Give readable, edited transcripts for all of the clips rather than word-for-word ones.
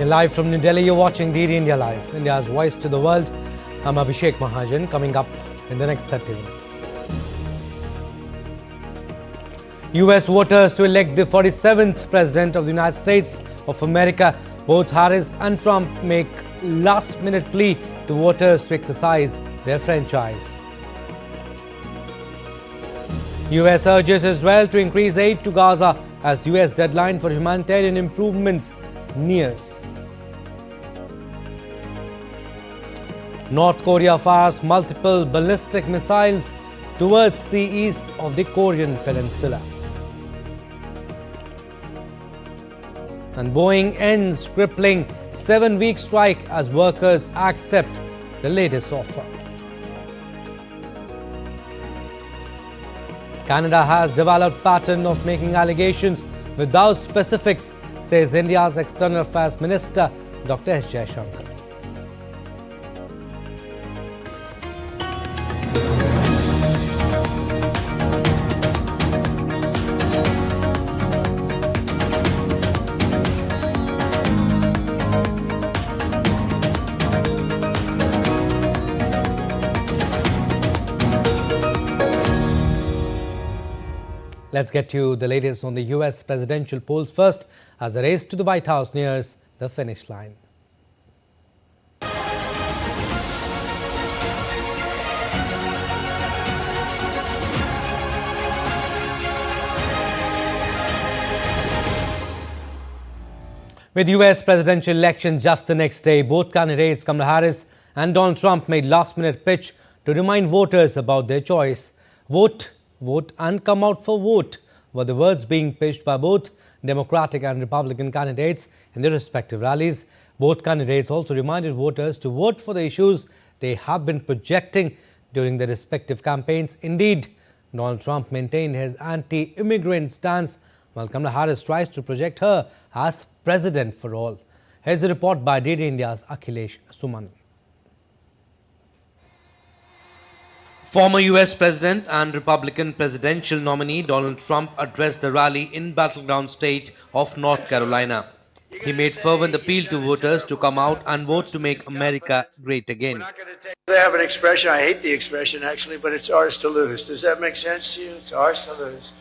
You're live from New Delhi, you're watching DD India Live, India's voice to the world. I'm Abhishek Mahajan, coming up in the next 30 minutes. US voters to elect the 47th President of the United States of America. Both Harris and Trump make last-minute plea to voters to exercise their franchise. US urges Israel to increase aid to Gaza as US deadline for humanitarian improvements nears. North Korea fires multiple ballistic missiles towards sea east of the Korean peninsula. And Boeing ends crippling 7-week strike as workers accept the latest offer. Canada has developed pattern of making allegations without specifics, says India's External Affairs Minister Dr. S. Jaishankar. Let's get to the latest on the US presidential polls first, as the race to the White House nears the finish line. With US presidential election just the next day, both candidates Kamala Harris and Donald Trump made last-minute pitch to remind voters about their choice. Vote, vote and come out for vote were the words being pitched by both Democratic and Republican candidates in their respective rallies. Both candidates also reminded voters to vote for the issues they have been projecting during their respective campaigns. Indeed, Donald Trump maintained his anti-immigrant stance, while Kamala Harris tries to project her as president for all. Here's a report by DD India's Akhilesh Suman. Former US President and Republican presidential nominee Donald Trump addressed the rally in battleground state of North Carolina. He made fervent appeal to voters to come out and vote to make America great again. They have an expression, I hate the expression actually, but it's ours to lose. Does that make sense to you? It's ours to lose.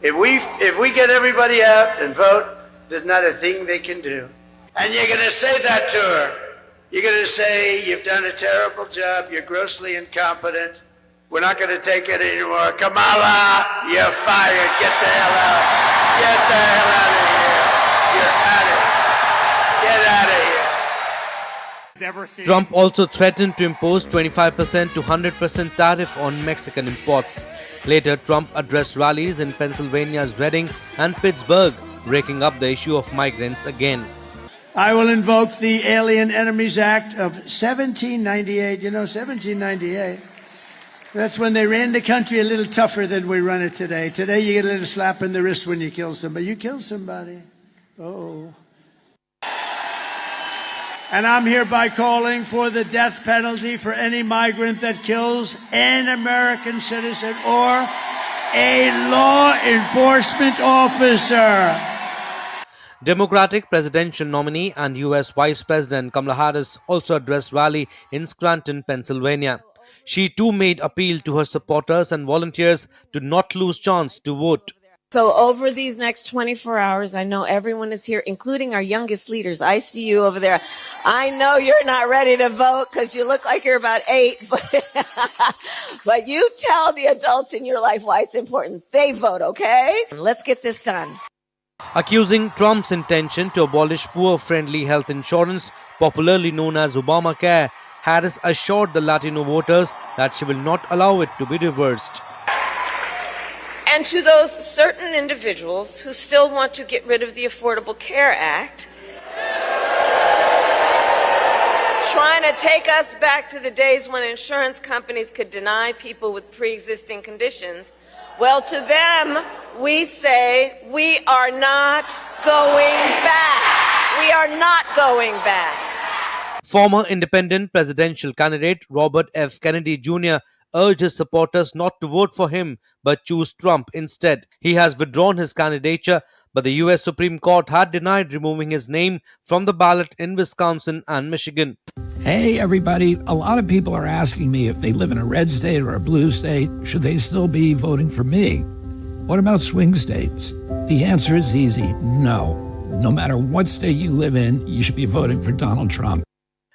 If we get everybody out and vote, there's not a thing they can do. And you're going to say that to her. You're going to say, you've done a terrible job, you're grossly incompetent. We're not going to take it anymore. Kamala, you're fired. Get the hell out. Get the hell out of here. You're out of here. Get out of here. Trump also threatened to impose 25% to 100% tariff on Mexican imports. Later, Trump addressed rallies in Pennsylvania's Reading and Pittsburgh, breaking up the issue of migrants again. I will invoke the Alien Enemies Act of 1798. You know, 1798. That's when they ran the country a little tougher than we run it today. Today you get a little slap in the wrist when you kill somebody. You kill somebody. Oh. And I'm hereby calling for the death penalty for any migrant that kills an American citizen or a law enforcement officer. Democratic presidential nominee and US Vice President Kamala Harris also addressed rally in Scranton, Pennsylvania. She too made appeal to her supporters and volunteers to not lose chance to vote. So over these next 24 hours, I know everyone is here, including our youngest leaders. I see you over there. I know you're not ready to vote because you look like you're about 8, but you tell the adults in your life why it's important. They vote, okay? Let's get this done. Accusing Trump's intention to abolish poor-friendly health insurance, popularly known as Obamacare, Harris assured the Latino voters that she will not allow it to be reversed. And to those certain individuals who still want to get rid of the Affordable Care Act, trying to take us back to the days when insurance companies could deny people with pre-existing conditions, well, to them, we say we are not going back. We are not going back. Former independent presidential candidate Robert F. Kennedy Jr. urged his supporters not to vote for him but choose Trump instead. He has withdrawn his candidature, but the US Supreme Court had denied removing his name from the ballot in Wisconsin and Michigan. Hey, everybody. A lot of people are asking me if they live in a red state or a blue state, should they still be voting for me? What about swing states? The answer is easy, no. No matter what state you live in, you should be voting for Donald Trump.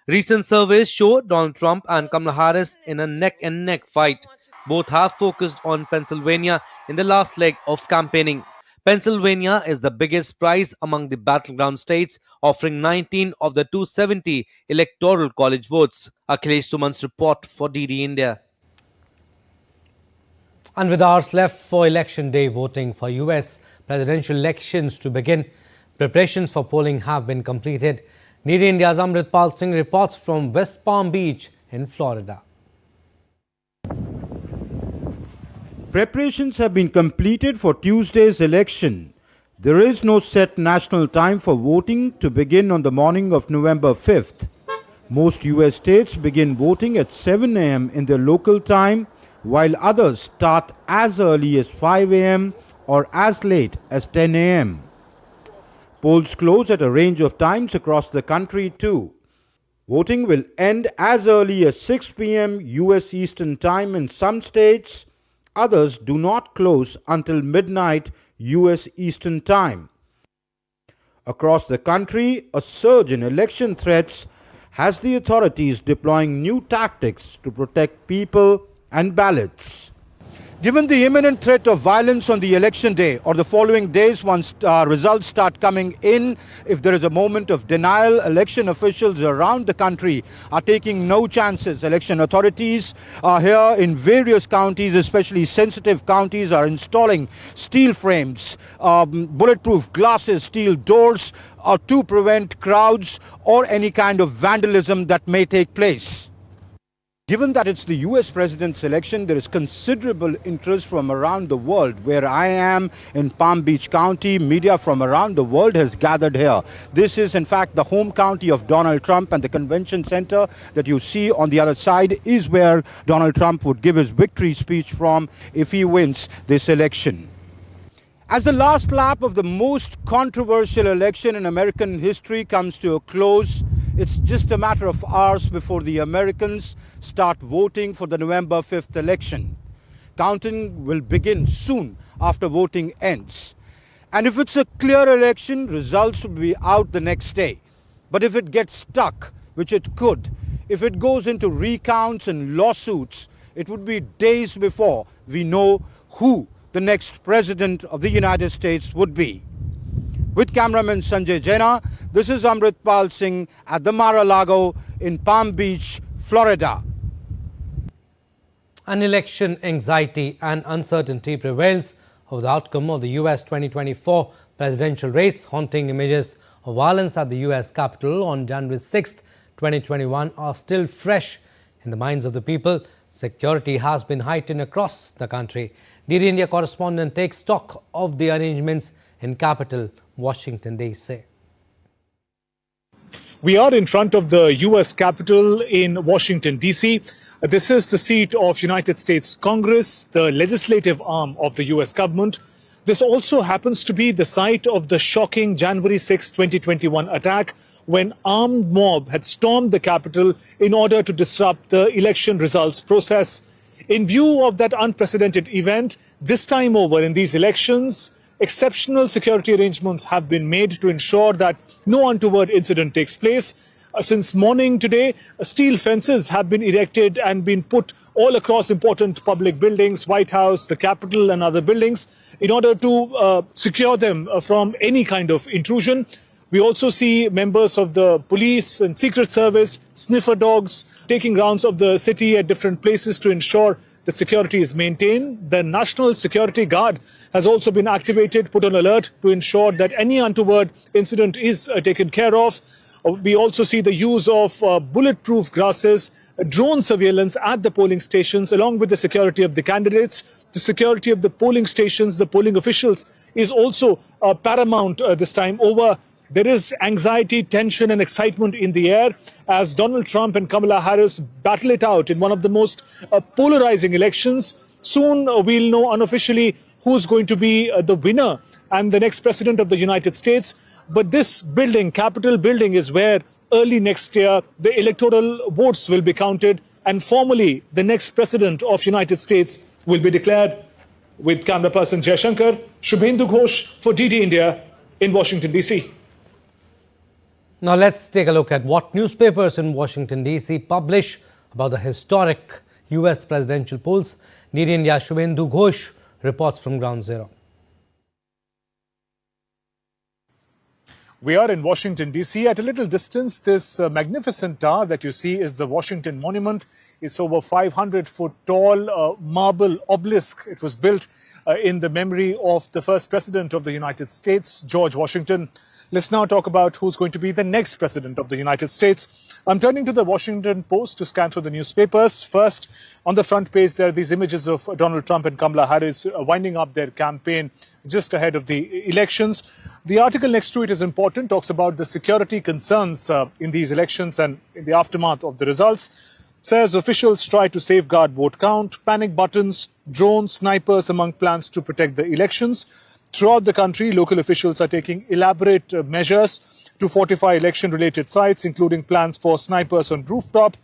Recent surveys show Donald Trump and Kamala Harris in a neck-and-neck fight. Both have focused on Pennsylvania in the last leg of campaigning. Pennsylvania is the biggest prize among the battleground states, offering 19 of the 270 electoral college votes. Akhilesh Suman's report for DD India. And with hours left for election day voting for US presidential elections to begin, preparations for polling have been completed. DD India's Amritpal Singh reports from West Palm Beach in Florida. Preparations have been completed for Tuesday's election. There is no set national time for voting to begin on the morning of November 5th. Most US states begin voting at 7 a.m. in their local time, while others start as early as 5 a.m. or as late as 10 a.m. Polls close at a range of times across the country too. Voting will end as early as 6 p.m. US Eastern Time in some states. Others do not close until midnight US Eastern Time. Across the country, a surge in election threats has the authorities deploying new tactics to protect people and ballots. Given the imminent threat of violence on the election day or the following days once results start coming in, if there is a moment of denial, election officials around the country are taking no chances. Election authorities here in various counties, especially sensitive counties, are installing steel frames, bulletproof glasses, steel doors to prevent crowds or any kind of vandalism that may take place. Given that it's the US president's election, there is considerable interest from around the world. Where I am in Palm Beach County, media from around the world has gathered here. This is in fact the home county of Donald Trump, and the convention center that you see on the other side is where Donald Trump would give his victory speech from if he wins this election. As the last lap of the most controversial election in American history comes to a close, it's just a matter of hours before the Americans start voting for the November 5th election. Counting will begin soon after voting ends. And if it's a clear election, results will be out the next day. But if it gets stuck, which it could, if it goes into recounts and lawsuits, it would be days before we know who the next president of the United States would be. With cameraman Sanjay Jaina, this is Amritpal Singh at the Mar-a-Lago in Palm Beach, Florida. An election anxiety and uncertainty prevails over the outcome of the US 2024 presidential race. Haunting images of violence at the US Capitol on January 6, 2021 are still fresh in the minds of the people. Security has been heightened across the country. DD India correspondent takes stock of the arrangements in capital Washington, D.C. We are in front of the U.S. Capitol in Washington, D.C. This is the seat of United States Congress, the legislative arm of the U.S. government. This also happens to be the site of the shocking January 6, 2021 attack, when armed mob had stormed the Capitol in order to disrupt the election results process. In view of that unprecedented event, this time over in these elections, exceptional security arrangements have been made to ensure that no untoward incident takes place. Since morning today, steel fences have been erected and been put all across important public buildings, White House, the Capitol and other buildings, in order to secure them from any kind of intrusion. We also see members of the police and Secret Service, sniffer dogs, taking rounds of the city at different places to ensure that security is maintained. The National Security Guard has also been activated, put on alert to ensure that any untoward incident is taken care of. We also see the use of bulletproof glasses, drone surveillance at the polling stations, along with the security of the candidates. The security of the polling stations, the polling officials, is also paramount this time over. There is anxiety, tension and excitement in the air as Donald Trump and Kamala Harris battle it out in one of the most polarizing elections. Soon we'll know unofficially who's going to be the winner and the next president of the United States. But this building, Capitol building, is where early next year the electoral votes will be counted and formally the next president of United States will be declared. With camera person Jaishankar, Shubhendu Ghosh for DD India in Washington, D.C. Now let's take a look at what newspapers in Washington, D.C. publish about the historic US presidential polls. DD India Shubhendu Ghosh reports from Ground Zero. We are in Washington, D.C. At a little distance, this magnificent tower that you see is the Washington Monument. It's over 500-foot tall marble obelisk. It was built in the memory of the first president of the United States, George Washington. Let's now talk about who's going to be the next president of the United States. I'm turning to the Washington Post to scan through the newspapers. First, on the front page, there are these images of Donald Trump and Kamala Harris winding up their campaign just ahead of the elections. The article next to it is important, talks about the security concerns in these elections and in the aftermath of the results. Says officials try to safeguard vote count, panic buttons, drones, snipers among plans to protect the elections. Throughout the country, local officials are taking elaborate measures to fortify election-related sites, including plans for snipers on rooftop,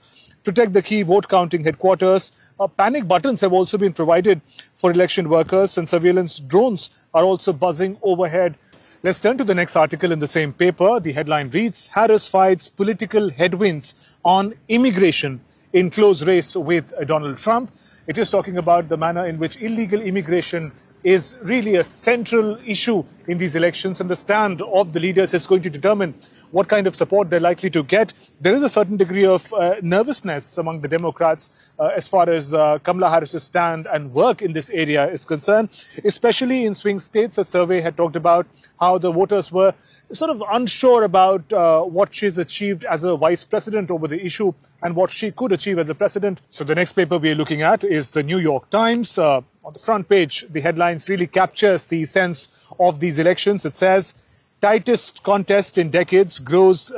protect the key vote-counting headquarters. Panic buttons have also been provided for election workers, and surveillance drones are also buzzing overhead. Let's turn to the next article in the same paper. The headline reads, Harris fights political headwinds on immigration in close race with Donald Trump. It is talking about the manner in which illegal immigration is really a central issue in these elections, and the stand of the leaders is going to determine what kind of support they're likely to get. There is a certain degree of nervousness among the Democrats as far as Kamala Harris's stand and work in this area is concerned, especially in swing states. A survey had talked about how the voters were sort of unsure about what she's achieved as a vice president over the issue and what she could achieve as a president. So the next paper we're looking at is the New York Times. On the front page, the headlines really captures the sense of these elections. It says, tightest contest in decades grows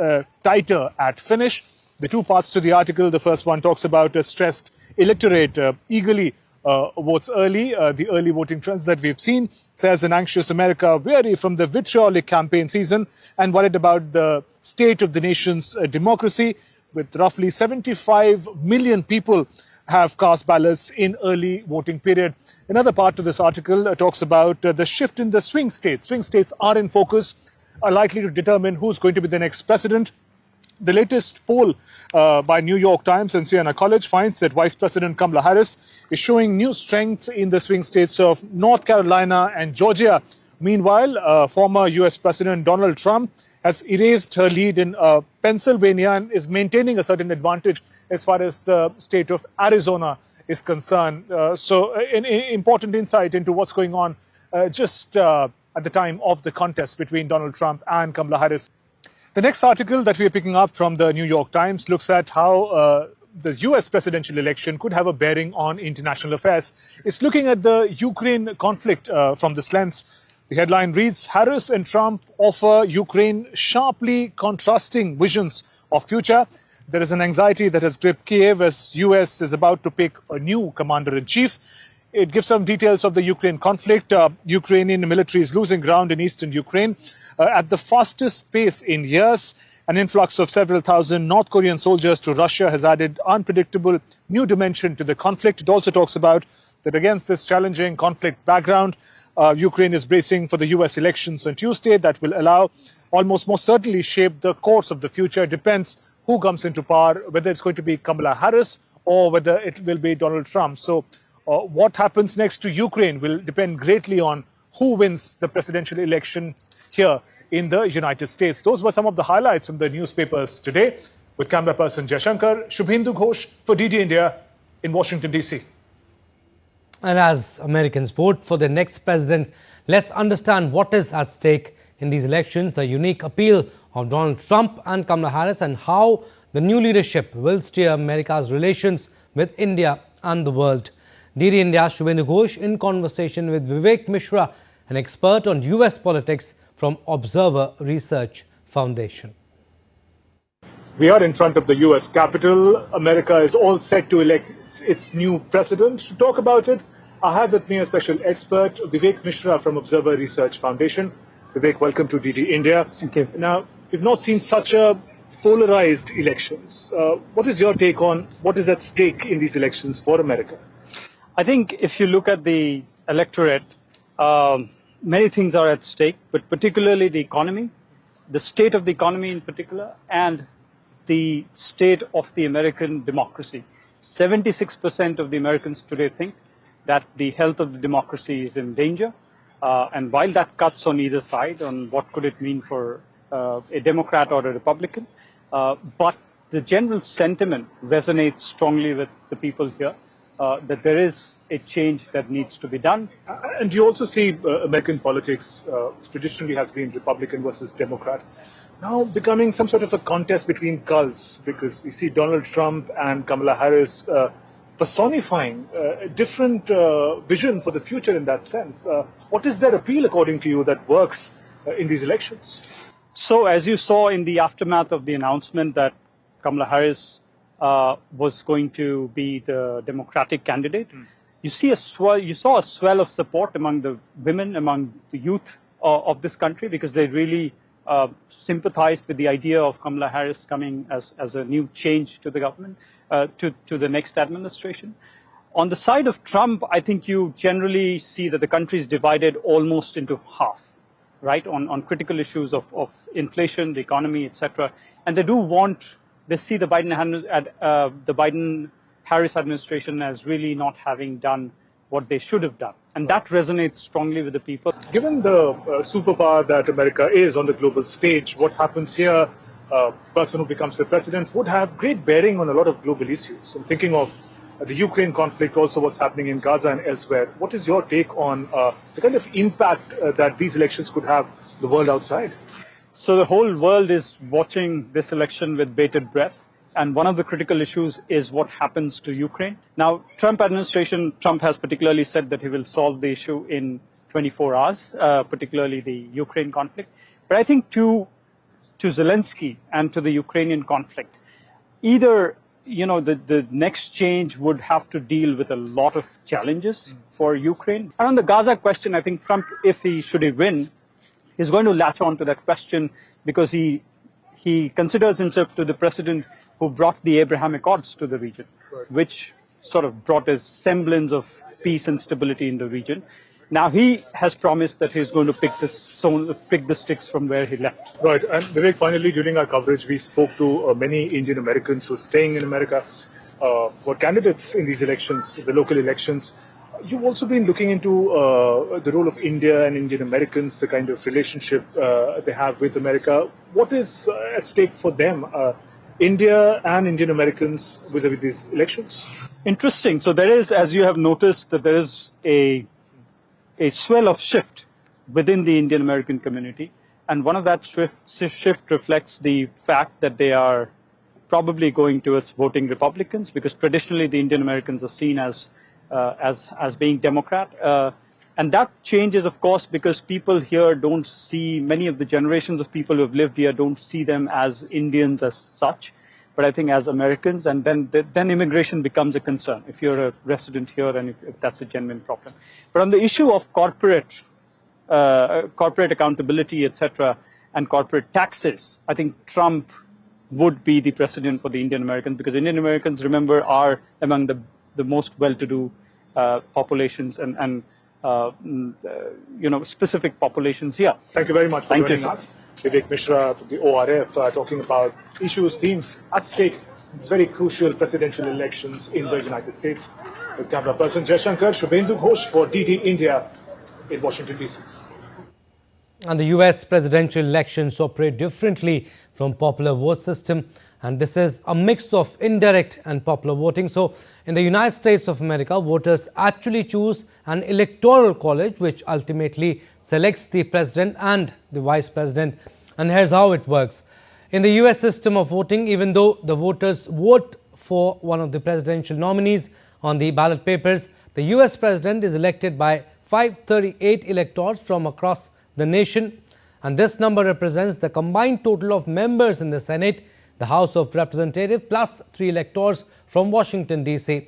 tighter at finish. The two parts to the article. The first one talks about a stressed electorate eagerly votes early. The early voting trends that we've seen, says an anxious America weary from the vitriolic campaign season and worried about the state of the nation's democracy, with roughly 75 million people have cast ballots in early voting period. Another part of this article talks about the shift in the swing states. Swing states are in focus, are likely to determine who's going to be the next president. The latest poll by New York Times and Siena College finds that Vice President Kamala Harris is showing new strength in the swing states of North Carolina and Georgia. Meanwhile, former U.S. President Donald Trump has erased her lead in Pennsylvania and is maintaining a certain advantage as far as the state of Arizona is concerned. So an important insight into what's going on just at the time of the contest between Donald Trump and Kamala Harris. The next article that we are picking up from the New York Times looks at how the U.S. presidential election could have a bearing on international affairs. It's looking at the Ukraine conflict from this lens. The headline reads, Harris and Trump offer Ukraine sharply contrasting visions of future. There is an anxiety that has gripped Kiev as U.S. is about to pick a new commander-in-chief. It gives some details of the Ukraine conflict. Ukrainian military is losing ground in eastern Ukraine at the fastest pace in years. An influx of several thousand North Korean soldiers to Russia has added unpredictable new dimension to the conflict. It also talks about that against this challenging conflict background, Ukraine is bracing for the U.S. elections on Tuesday that will allow, almost most certainly shape the course of the future. It depends who comes into power, whether it's going to be Kamala Harris or whether it will be Donald Trump. So what happens next to Ukraine will depend greatly on who wins the presidential elections here in the United States. Those were some of the highlights from the newspapers today. With camera person Jaishankar, Shubhendu Ghosh for DD India in Washington, D.C. And as Americans vote for their next president, let's understand what is at stake in these elections, the unique appeal of Donald Trump and Kamala Harris, and how the new leadership will steer America's relations with India and the world. DD India Shubhendu Ghosh in conversation with Vivek Mishra, an expert on US politics from Observer Research Foundation. We are in front of the US Capitol. America is all set to elect its new president. To talk about it, I have with me a special expert, Vivek Mishra from Observer Research Foundation. Vivek, welcome to DD India. Thank you. Now, we've not seen such a polarized elections. What is your take on what is at stake in these elections for America? I think if you look at the electorate, many things are at stake, but particularly the economy, the state of the economy in particular, and the state of the American democracy. 76% of the Americans today think that the health of the democracy is in danger. And while that cuts on either side on what could it mean for a Democrat or a Republican, but the general sentiment resonates strongly with the people here, that there is a change that needs to be done. And you also see American politics traditionally has been Republican versus Democrat, now becoming some sort of a contest between cults, because we see Donald Trump and Kamala Harris personifying a different vision for the future in that sense. What is their appeal, according to you, that works in these elections? So as you saw in the aftermath of the announcement that Kamala Harris was going to be the Democratic candidate, you saw a swell of support among the women, among the youth of this country, because they really sympathized with the idea of Kamala Harris coming as a new change to the government, to the next administration. On the side of Trump, I think you generally see that the country is divided almost into half, right, on critical issues of inflation, the economy, etc. And they see the Biden-Harris administration as really not having done what they should have done. And that resonates strongly with the people. Given the superpower that America is on the global stage, what happens here, person who becomes the president, would have great bearing on a lot of global issues. I'm thinking of the Ukraine conflict, also what's happening in Gaza and elsewhere. What is your take on the kind of impact that these elections could have on the world outside? So the whole world is watching this election with bated breath. And one of the critical issues is what happens to Ukraine. Now, Trump has particularly said that he will solve the issue in 24 hours, particularly the Ukraine conflict. But I think to Zelensky and to the Ukrainian conflict, either, the next change would have to deal with a lot of challenges for Ukraine. And on the Gaza question, I think Trump, should he win, is going to latch on to that question, because he considers himself to the president who brought the Abraham Accords to the region, which sort of brought a semblance of peace and stability in the region. Now he has promised that he's going to pick the sticks from where he left. Right. And Vivek, finally, during our coverage, we spoke to many Indian Americans who are staying in America, who are candidates in these elections, the local elections. You've also been looking into the role of India and Indian Americans, the kind of relationship they have with America. What is at stake for them, India and Indian Americans, vis-a-vis these elections? Interesting. So there is, as you have noticed, that there is a swell of shift within the Indian American community. And one of that shift reflects the fact that they are probably going towards voting Republicans, because traditionally the Indian Americans are seen as being Democrat. And that changes, of course, because people here don't see, many of the generations of people who have lived here don't see them as Indians as such, but I think as Americans. And then immigration becomes a concern if you're a resident here and if that's a genuine problem. But on the issue of corporate accountability, etc., and corporate taxes, I think Trump would be the precedent for the Indian Americans, because Indian Americans, remember, are among the most well-to-do populations and specific populations here. Thank you very much for joining us. Vivek Mishra from the ORF talking about issues, themes at stake. It's very crucial presidential elections in the United States. With camera person Jaishankar, Shubhendu Ghosh for DD India in Washington, D.C. And the US presidential elections operate differently from popular vote system, and this is a mix of indirect and popular voting. So in the United States of America, voters actually choose an electoral college which ultimately selects the president and the vice president. And here's how it works. In the US system of voting, even though the voters vote for one of the presidential nominees on the ballot papers, the US president is elected by 538 electors from across the nation, and this number represents the combined total of members in the Senate, the House of Representatives, plus 3 electors from Washington, D.C.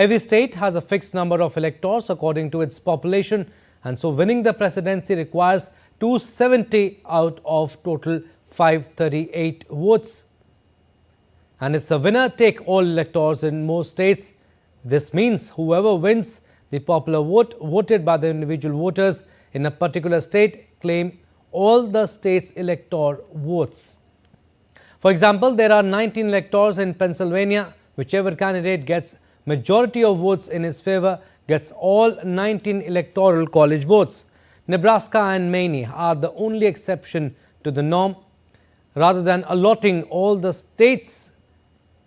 Every state has a fixed number of electors according to its population, and so winning the presidency requires 270 out of total 538 votes. And it's a winner-take-all electors in most states. This means whoever wins the popular vote voted by the individual voters in a particular state claim all the state's elector votes. For example, there are 19 electors in Pennsylvania. Whichever candidate gets majority of votes in his favor gets all 19 electoral college votes. Nebraska and Maine are the only exception to the norm. Rather than allotting all the state's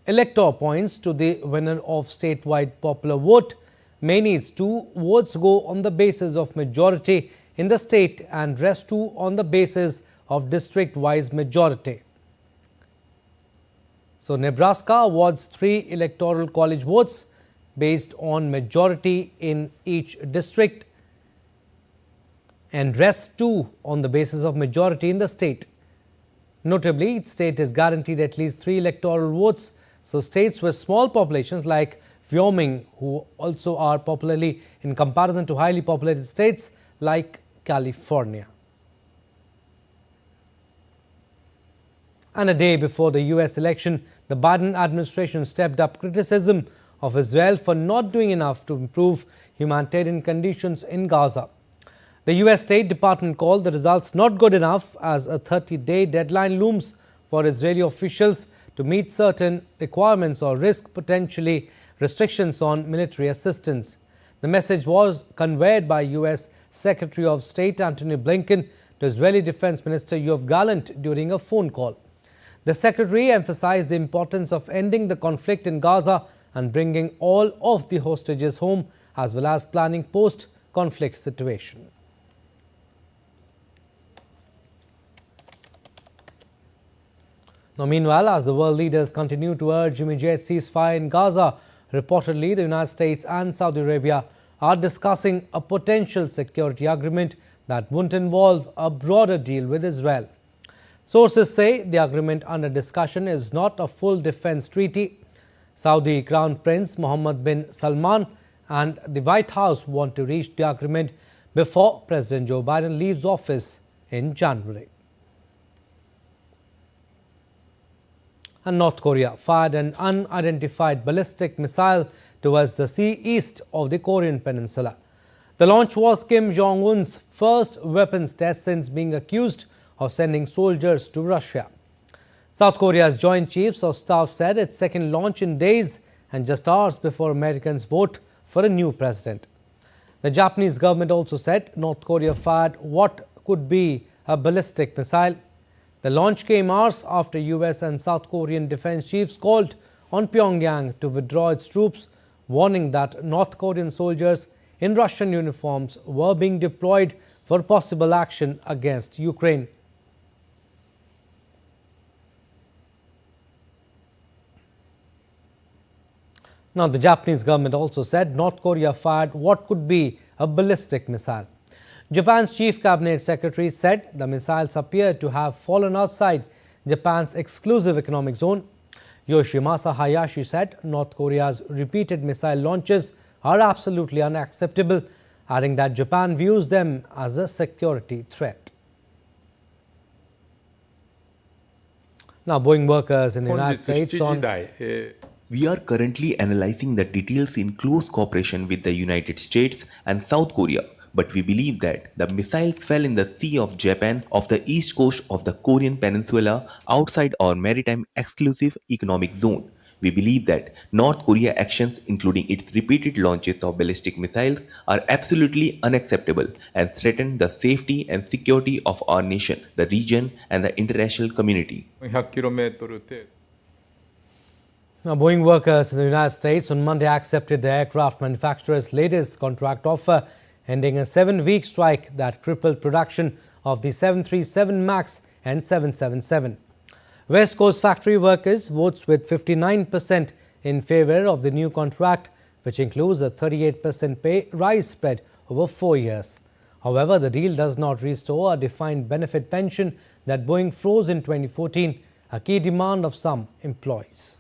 elector points to the winner of statewide popular vote, Maine's 2 votes go on the basis of majority in the state and rest 2 on the basis of district-wise majority. So, Nebraska awards 3 electoral college votes based on majority in each district and rest 2 on the basis of majority in the state. Notably, each state is guaranteed at least 3 electoral votes. So, states with small populations like Wyoming, who also are popularly in comparison to highly populated states like California. And a day before the US election, the Biden administration stepped up criticism of Israel for not doing enough to improve humanitarian conditions in Gaza. The US State Department called the results not good enough as a 30-day deadline looms for Israeli officials to meet certain requirements or risk potentially restrictions on military assistance. The message was conveyed by US Secretary of State Antony Blinken to Israeli Defense Minister Yoav Gallant during a phone call. The Secretary emphasized the importance of ending the conflict in Gaza and bringing all of the hostages home, as well as planning post-conflict situation. Now, meanwhile, as the world leaders continue to urge immediate ceasefire in Gaza, reportedly the United States and Saudi Arabia are discussing a potential security agreement that won't involve a broader deal with Israel. Sources say the agreement under discussion is not a full defense treaty. Saudi Crown Prince Mohammed bin Salman and the White House want to reach the agreement before President Joe Biden leaves office in January. And North Korea fired an unidentified ballistic missile towards the sea east of the Korean peninsula. The launch was Kim Jong-un's first weapons test since being accused of sending soldiers to Russia. South Korea's Joint Chiefs of Staff said its second launch in days and just hours before Americans vote for a new president. The Japanese government also said North Korea fired what could be a ballistic missile. The launch came hours after US and South Korean defense chiefs called on Pyongyang to withdraw its troops, warning that North Korean soldiers in Russian uniforms were being deployed for possible action against Ukraine. Now, the Japanese government also said North Korea fired what could be a ballistic missile. Japan's chief cabinet secretary said the missiles appeared to have fallen outside Japan's exclusive economic zone. Yoshimasa Hayashi said North Korea's repeated missile launches are absolutely unacceptable, adding that Japan views them as a security threat. Now, Boeing workers in the United States We are currently analyzing the details in close cooperation with the United States and South Korea, but we believe that the missiles fell in the Sea of Japan off the east coast of the Korean Peninsula outside our maritime exclusive economic zone. We believe that North Korea actions, including its repeated launches of ballistic missiles, are absolutely unacceptable and threaten the safety and security of our nation, the region, and the international community. Now, Boeing workers in the United States on Monday accepted the aircraft manufacturer's latest contract offer, ending a 7-week strike that crippled production of the 737 MAX and 777. West Coast factory workers votes with 59% in favor of the new contract, which includes a 38% pay rise spread over 4 years. However, the deal does not restore a defined benefit pension that Boeing froze in 2014, a key demand of some employees.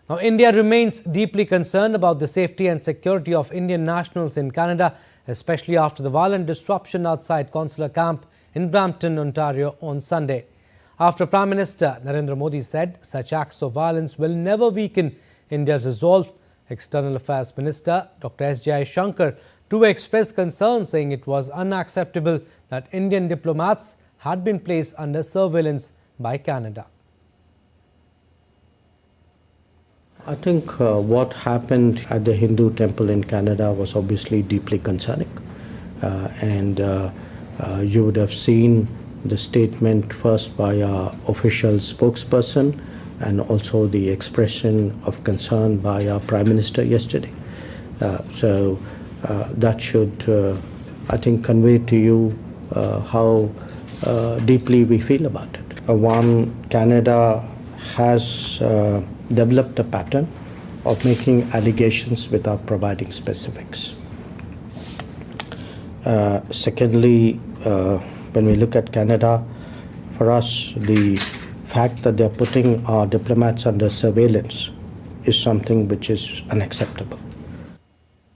Now, India remains deeply concerned about the safety and security of Indian nationals in Canada, especially after the violent disruption outside consular camp in Brampton, Ontario on Sunday. After Prime Minister Narendra Modi said such acts of violence will never weaken India's resolve, External Affairs Minister Dr. S. Jaishankar too expressed concern, saying it was unacceptable that Indian diplomats had been placed under surveillance by Canada. I think what happened at the Hindu temple in Canada was obviously deeply concerning. You would have seen the statement first by our official spokesperson and also the expression of concern by our Prime Minister yesterday. That should, I think, convey to you how deeply we feel about it. Canada has developed a pattern of making allegations without providing specifics. Secondly, when we look at Canada, for us, the fact that they're putting our diplomats under surveillance is something which is unacceptable.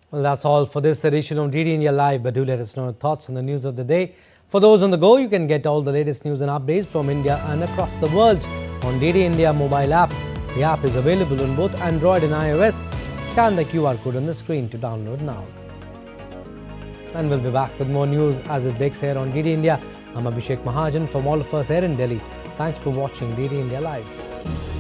Well, that's all for this edition of DD India Live, but do let us know your thoughts on the news of the day. For those on the go, you can get all the latest news and updates from India and across the world on DD India mobile app. The app is available on both Android and iOS. Scan the QR code on the screen to download now. And we'll be back with more news as it breaks here on DD India. I'm Abhishek Mahajan from all of us here in Delhi. Thanks for watching DD India Live.